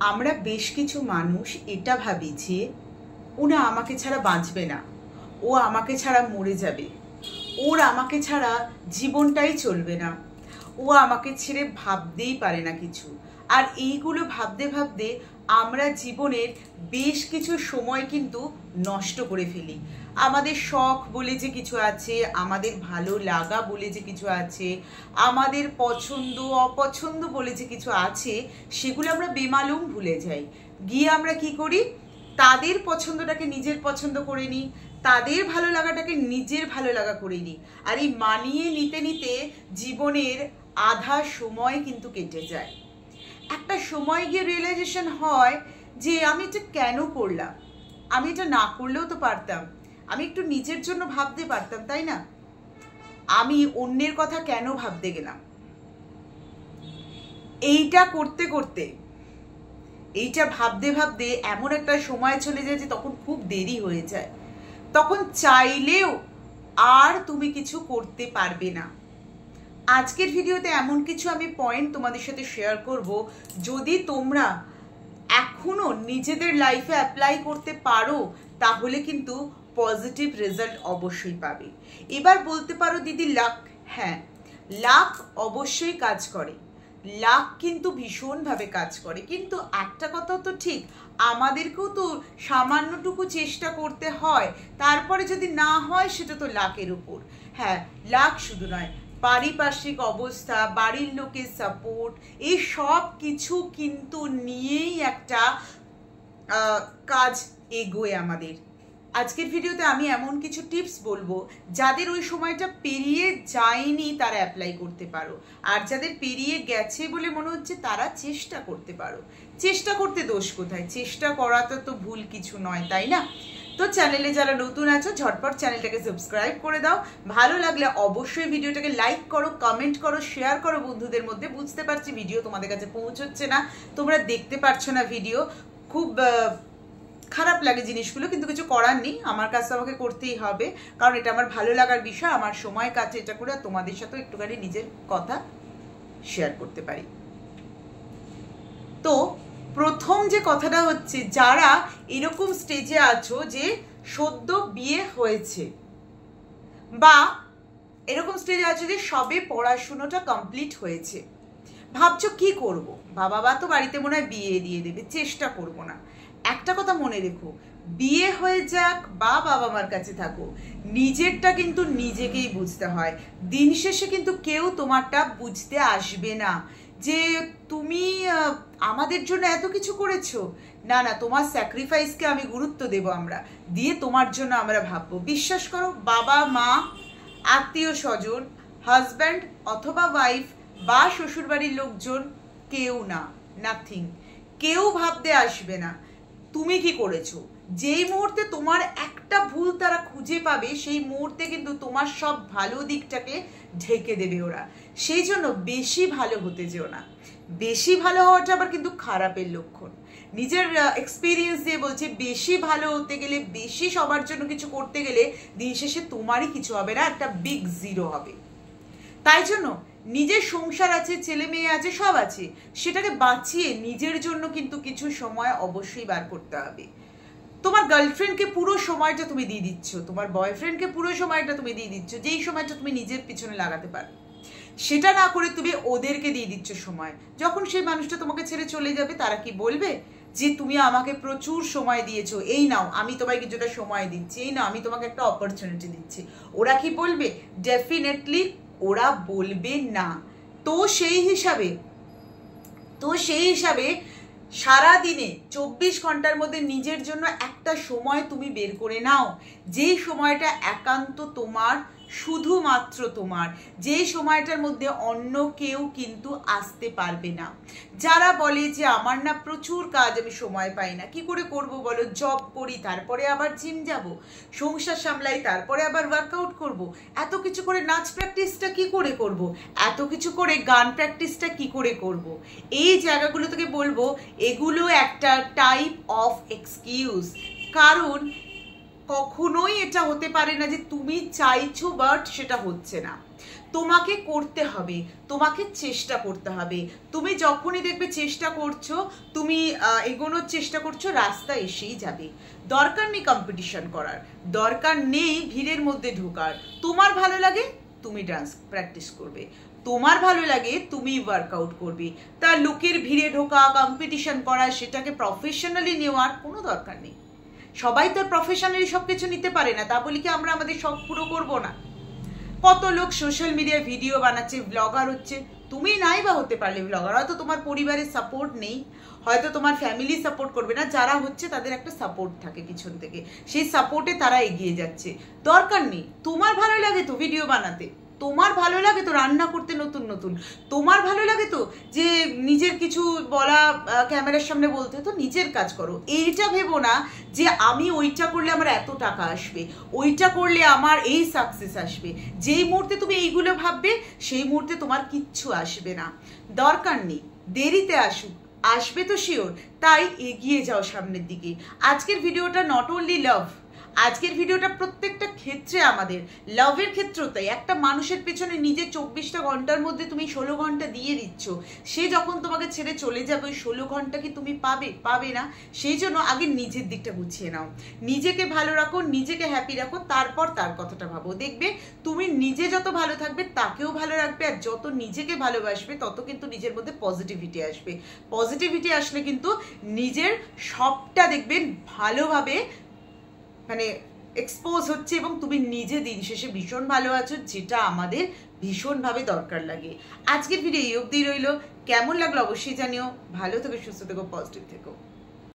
আমরা বেশ কিছু মানুষ এটা ভাবি যে ও না আমাকে ছাড়া বাঁচবে না, ও আমাকে ছাড়া মরে যাবে, ওর আমাকে ছাড়া জীবনটাই চলবে না, ও আমাকে ছেড়ে ভাবতেই পারে না কিছু। আর এইগুলো ভাবতে ভাবতে আমরা জীবনের বেশ কিছু সময় কিন্তু নষ্ট করে ফেলি। আমাদের শখ বলে যে কিছু আছে, আমাদের ভালো লাগা বলে যে কিছু আছে, আমাদের পছন্দ অপছন্দ বলে যে কিছু আছে, সেগুলো আমরা বেমালুম ভুলে যাই। গিয়ে আমরা কি করি, তাদের পছন্দটাকে নিজের পছন্দ করে নিই, তাদের ভালো লাগাটাকে নিজের ভালো লাগা করে নিই। আর এই মানিয়ে নিতে নিতে জীবনের আধা সময় কিন্তু কেটে যায়। একটা সময় গিয়ে রিয়েলাইজেশন হয় যে আমি এটা কেন করলাম, আমি এটা না করলেও তো পারতাম, আমি একটু নিজের জন্য ভাবতে পারতাম, তাই না? আমি অন্যের কথা কেন ভাবতে গেলাম? এইটা করতে করতে, এইটা ভাবতে ভাবতে এমন একটা সময় চলে যায় যে তখন খুব দেরি হয়ে যায়। তখন চাইলেও আর তুমি কিছু করতে পারবে না। আজকের ভিডিওতে এমন কিছু আমি পয়েন্ট তোমাদের সাথে শেয়ার করব, যদি তোমরা এখনো নিজেদের লাইফে অ্যাপ্লাই করতে পারো তাহলে কিন্তু পজিটিভ রেজাল্ট অবশ্যই পাবে। এবার বলতে পারো দিদি লাক, হ্যাঁ লাক অবশ্যই কাজ করে, লাক কিন্তু ভীষণভাবে কাজ করে। কিন্তু একটা কথা তো ঠিক, আমাদেরকেও তো সামান্যটুকু চেষ্টা করতে হয়, তারপরে যদি না হয় সেটা তো লাকের উপর। হ্যাঁ, লাক শুধু নয়, পারিপার্শ্বিক অবস্থা, বাড়ির লোকের সাপোর্ট, এই সব কিছু কিন্তু নিয়েই একটা কাজ এগোয় আমাদের। আজকের ভিডিওতে আমি এমন কিছু টিপস বলবো যাদের ওই সময়টা পেরিয়ে যায়নি তারা অ্যাপ্লাই করতে পারো, আর যাদের পেরিয়ে গেছে বলে মনে হচ্ছে তারা চেষ্টা করতে পারো। চেষ্টা করতে দোষ কোথায়? চেষ্টা করাটা তো ভুল কিছু নয়, তাই না? তো চ্যানেলে যারা নতুন আছো ঝটপট চ্যানেলটাকে সাবস্ক্রাইব করে দাও। ভালো লাগলে অবশ্যই ভিডিওটাকে লাইক করো, কমেন্ট করো, শেয়ার করো বন্ধুদের মধ্যে। বুঝতে পারছি ভিডিও তোমাদের কাছে পৌঁছচ্ছে না, তোমরা দেখতে পারছো না ভিডিও, খুব খারাপ লাগে জিনিসগুলো, কিন্তু কিছু করার নেই, আমার কাজ তো আমাকে করতেই হবে, কারণ এটা আমার ভালো লাগার বিষয়। আমার সময় কাছে এটা করে তোমাদের সাথেও একটুখানি নিজের কথা শেয়ার করতে পারি। তো প্রথম যে কথাটা হচ্ছে, যারা এরকম স্টেজে আছো যে সদ্য বিয়ে হয়েছে, বা এরকম স্টেজে আছো যে সবে পড়াশুনোটা কমপ্লিট হয়েছে, ভাবছো কি করব, বাবা মা তো বাড়িতে মনে হয় বিয়ে দিয়ে দেবে, চেষ্টা করব না। একটা কথা মনে রেখো, বিয়ে হয়ে যাক বা বাবা মার কাছে থাকো, নিজেরটা কিন্তু নিজেকেই বুঝতে হয়। দিন শেষে কিন্তু কেউ তোমারটা বুঝতে আসবে না যে তুমি আমাদের জন্য এত কিছু করেছো। না না, তোমার স্যাক্রিফাইসকে আমি গুরুত্ব দেব, আমরা দিয়ে তোমার জন্য আমরা ভাববো। বিশ্বাস করো, বাবা মা, আত্মীয় স্বজন, হাজব্যান্ড অথবা ওয়াইফ বা শ্বশুরবাড়ির লোকজন, কেউ না, নাথিং, কেউ ভাবতে আসবে না তুমি কি করেছো। যেই মুহূর্তে তোমার একটা ভুল তারা খুঁজে পাবে, সেই মুহূর্তে কিন্তু তোমার সব ভালো দিকটাকে ঢেকে দেবে ওরা। সেই জন্য বেশি ভালো হতে যেও না। বেশি ভালো হওয়াটা আবার কিন্তু খারাপের লক্ষণ। নিজের এক্সপিরিয়েন্স দিয়ে বলছি, বেশি ভালো হতে গেলে, বেশি সবার জন্য কিছু করতে গেলে দিন শেষে তোমারই কিছু হবে না, একটা বিগ জিরো হবে। তাই জন্য নিজের সংসার আছে, ছেলে মেয়ে আছে, সব আছে, সেটাকে বাঁচিয়ে নিজের জন্য কিন্তু কিছু সময় অবশ্যই বার করতে হবে। তোমার গার্লফ্রেন্ডকে পুরো সময়টা তুমি দিয়ে দিচ্ছ, তোমার বয়ফ্রেন্ডকে পুরো সময়টা তুমি দিয়ে দিচ্ছ, যেই সময়টা তুমি নিজের পিছনে লাগাতে পারো, সেটা না করে তুমি ওদেরকে দিয়ে দিচ্ছ সময়। যখন সেই মানুষটা তোমাকে ছেড়ে চলে যাবে, তারা কি বলবে যে তুমি আমাকে প্রচুর সময় দিয়েছো, এই নাও আমি তোমায় কিছুটা সময় দিচ্ছি, এই নাও আমি তোমাকে একটা অপরচুনিটি দিচ্ছি। ওরা কি বলবে? ডেফিনেটলি ওরা বলবে না। তো সেই হিসাবে সারাদিনে 24 ঘন্টার মধ্যে নিজের জন্য একটা সময় তুমি বের করে নাও, যেই সময়টা একান্ত তোমার, শুধুমাত্র তোমার, যেই সময়টার মধ্যে অন্য কেউ কিন্তু আসতে পারবে না। যারা বলে যে আমার না প্রচুর কাজ, আমি সময় পাই না, কি করে করব বলো? জব করি, তারপরে আবার জিম যাব, সংসার সামলাই, তারপরে আবার ওয়ার্কআউট করব, এত কিছু করে নাচ প্র্যাকটিসটা কি করে করব, এত কিছু করে গান প্র্যাকটিসটা কি করে করব। এই জায়গাগুলো থেকে বলবো এগুলো একটা টাইপ অফ এক্সকিউজ। কারণ কখনোই এটা হতে পারে না যে তুমি চাইছো বাট সেটা হচ্ছে না। তোমাকে করতে হবে, তোমাকে চেষ্টা করতে হবে। তুমি যখনই দেখবে চেষ্টা করছো, তুমি এগোনোর চেষ্টা করছো, রাস্তা এসেই যাবে। দরকার নেই কম্পিটিশন করার, দরকার নেই ভিড়ের মধ্যে ঢোকার। তোমার ভালো লাগে তুমি ডান্স প্র্যাকটিস করবে, তোমার ভালো লাগে তুমি ওয়ার্কআউট করবে। তা লোকের ভিড়ে ঢোকা, কম্পিটিশন করা, সেটাকে প্রফেশনালি নেওয়ার কোনো দরকার নেই। সবাই তো প্রফেশনালি সব কিছু নিতে পারে না, তা বলি কি আমরা আমাদের শখ পুরো করবো না? কত লোক সোশ্যাল মিডিয়ায় ভিডিও বানাচ্ছে, ব্লগার হচ্ছে, তুমি নাই বা হতে পারলে ব্লগার। হয়তো তোমার পরিবারের সাপোর্ট নেই, হয়তো তোমার ফ্যামিলি সাপোর্ট করবে না, যারা হচ্ছে তাদের একটা সাপোর্ট থাকে পিছন থেকে, সেই সাপোর্টে তারা এগিয়ে যাচ্ছে। দরকার নেই, তোমার ভালো লাগে তো ভিডিও বানাতে, তোমার ভালো লাগে তো রান্না করতে নতুন নতুন, তোমার ভালো লাগে তো যে নিজের কিছু বলা ক্যামেরার সামনে বলতে, তো নিজের কাজ করো। এইটা ভেবো না যে আমি ওইটা করলে আমার এত টাকা আসবে, ওইটা করলে আমার এই সাকসেস আসবে। যেই মুহূর্তে তুমি এইগুলো ভাববে সেই মুহূর্তে তোমার কিচ্ছু আসবে না। দরকার নেই, দেরিতে আসুক, আসবে তো শিওর। তাই এগিয়ে যাও সামনের দিকে। আজকের ভিডিওটা নট অনলি লাভ, আজকের ভিডিওটা প্রত্যেকটা ক্ষেত্রে আমাদের লাভের ক্ষেত্রতে একটা মানুষের পেছনে নিজের 24টা ঘন্টার মধ্যে তুমি 16 ঘন্টা দিয়ে দিচ্ছ, সে যখন তোমাকে ছেড়ে চলে যাবে ওই 16 ঘন্টা কি তুমি পাবে না? সেই জন্য আগে নিজের দিকটা গুছিয়ে নাও, নিজেকে ভালো রাখো, নিজেকে হ্যাপি রাখো, তারপর তার কথাটা ভাবো। দেখবে তুমি নিজে যত ভালো থাকবে তাকেও ভালো রাখবে, আর যত নিজেকে ভালোবাসবে তত কিন্তু নিজের মধ্যে পজিটিভিটি আসবে। পজিটিভিটি আসলে কিন্তু নিজের সবটা দেখবেন ভালোভাবে মানে এক্সপোজ হচ্ছে, এবং তুমি নিজে দিন শেষে ভীষণ ভালো আছো, যেটা আমাদের ভীষণভাবে দরকার লাগে। আজকের ভিডিও এই অবধি রইল, কেমন লাগলো অবশ্যই জানিও। ভালো থেকো, সুস্থ থেকো, পজিটিভ থেকো।